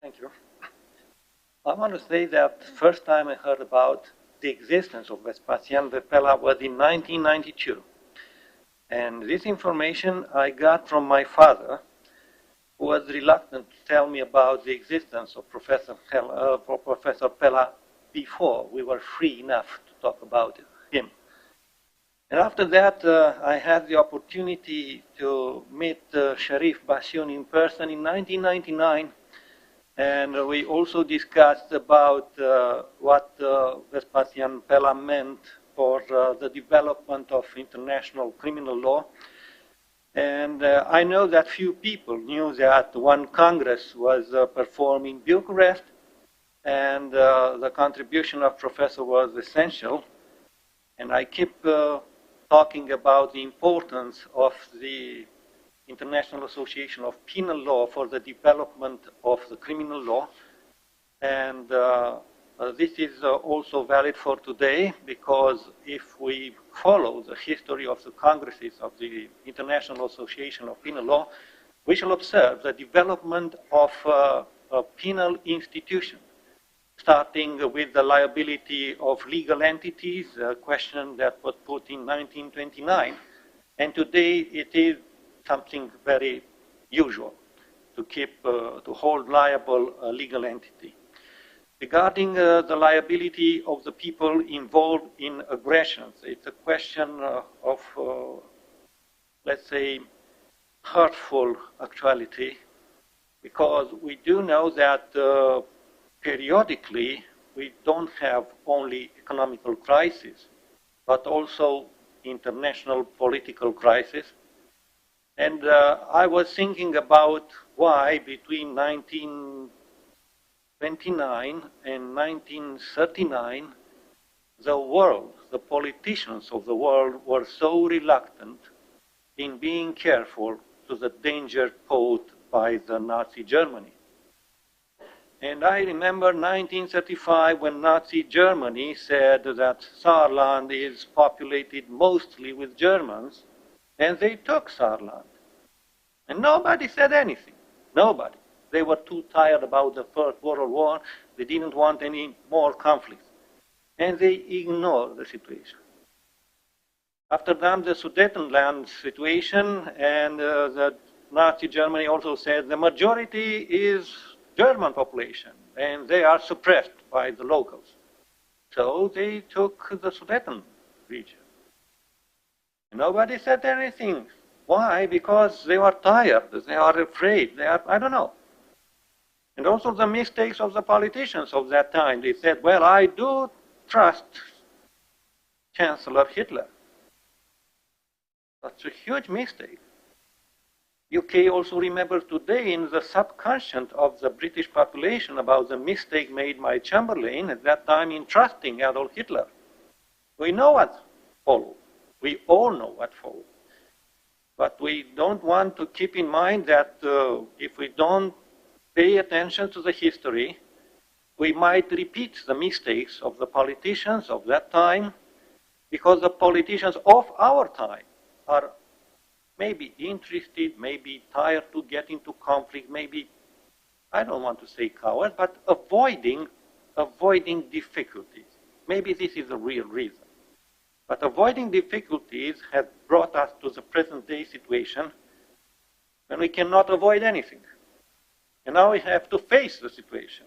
Thank you. I want to say that the first time I heard about the existence of Vespasian V Pella was in 1992. And this information I got from my father, who was reluctant to tell me about the existence of Professor Pella before we were free enough to talk about him. And after that, I had the opportunity to meet Sheriff Basiun in person in 1999, and we also discussed about what Vespasian Pella meant for the development of international criminal law. And I know that few people knew that one Congress was performed in Bucharest, and the contribution of Professor was essential. And I keep talking about the importance of the International Association of Penal Law for the development of the criminal law. And this is also valid for today, because if we follow the history of the congresses of the International Association of Penal Law, we shall observe the development of a penal institution, starting with the liability of legal entities, a question that was put in 1929, and today it is something very usual to hold liable a legal entity. Regarding the liability of the people involved in aggressions, it's a question of, let's say, hurtful actuality, because we do know that periodically we don't have only economical crisis, but also international political crisis. And I was thinking about why between 1929 and 1939, the world, the politicians of the world were so reluctant in being careful to the danger posed by the Nazi Germany. And I remember 1935 when Nazi Germany said that Saarland is populated mostly with Germans, and they took Saarland. And nobody said anything. Nobody. They were too tired about the First World War. They didn't want any more conflict. And they ignored the situation. After that, the Sudetenland situation, and the Nazi Germany also said the majority is German population, and they are suppressed by the locals. So they took the Sudeten region. Nobody said anything. Why? Because they were tired, they are afraid, they are, I don't know. And also the mistakes of the politicians of that time. They said, well, I do trust Chancellor Hitler. That's a huge mistake. UK also remembers today in the subconscious of the British population about the mistake made by Chamberlain at that time in trusting Adolf Hitler. We know what followed. We all know what followed. But we don't want to keep in mind that if we don't pay attention to the history, we might repeat the mistakes of the politicians of that time, because the politicians of our time are maybe interested, maybe tired to get into conflict, maybe, I don't want to say coward, but avoiding difficulties. Maybe this is the real reason. But avoiding difficulties has brought us to the present day situation when we cannot avoid anything. And now we have to face the situation.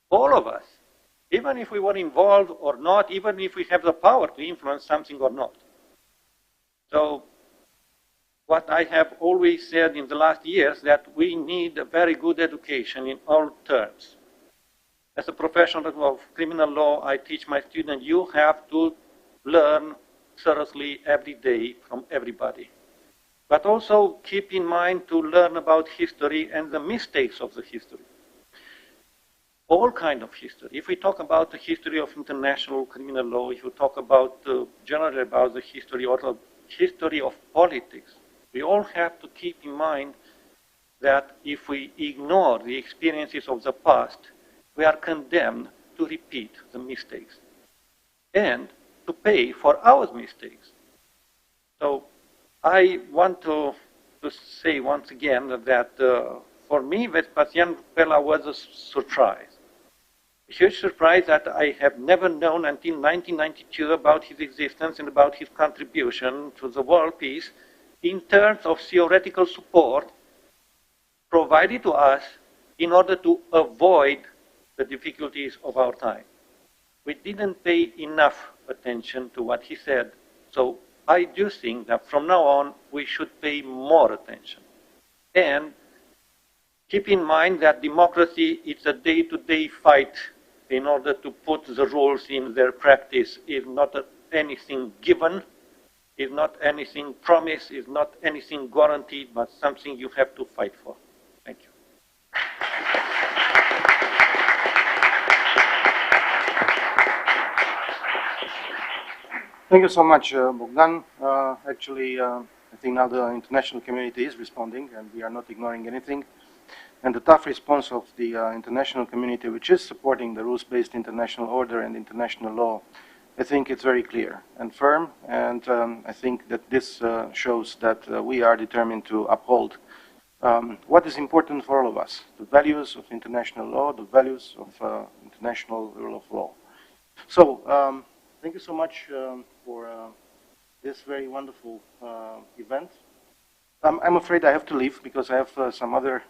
All of us, even if we were involved or not, even if we have the power to influence something or not. So, what I have always said in the last years, that we need a very good education in all terms. As a professional of criminal law, I teach my students, you have to learn thoroughly every day from everybody. But also keep in mind to learn about history and the mistakes of the history. All kinds of history. If we talk about the history of international criminal law, if you talk about generally about the history or the history of politics, we all have to keep in mind that if we ignore the experiences of the past, we are condemned to repeat the mistakes and to pay for our mistakes. So I want to say once again that for me, Vespasian Pella was a surprise. A huge surprise that I have never known until 1992 about his existence and about his contribution to the world peace in terms of theoretical support provided to us in order to avoid the difficulties of our time. We didn't pay enough attention to what he said, so I do think that from now on we should pay more attention. And keep in mind that democracy is a day-to-day fight in order to put the rules in their practice. Is not anything given, is not anything promised, is not anything guaranteed, but something you have to fight for. Thank you. Thank you so much, Bogdan. Actually, I think now the international community is responding, and we are not ignoring anything. And the tough response of the international community, which is supporting the rules-based international order and international law, I think it's very clear and firm. And I think that this shows that we are determined to uphold what is important for all of us, the values of international law, the values of international rule of law. So, thank you so much for this very wonderful event. I'm afraid I have to leave because I have some other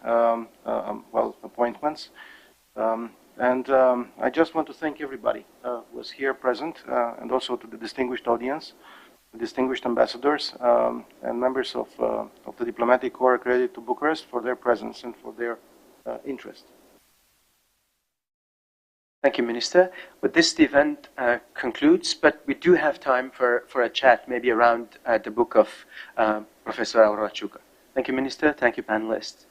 appointments. I just want to thank everybody who was here present, and also to the distinguished audience, the distinguished ambassadors, and members of the diplomatic corps accredited to Bucharest for their presence and for their interest. Thank you, Minister. With this, the event concludes, but we do have time for a chat, maybe around the book of Professor Auraciucă. Thank you, Minister. Thank you, panelists.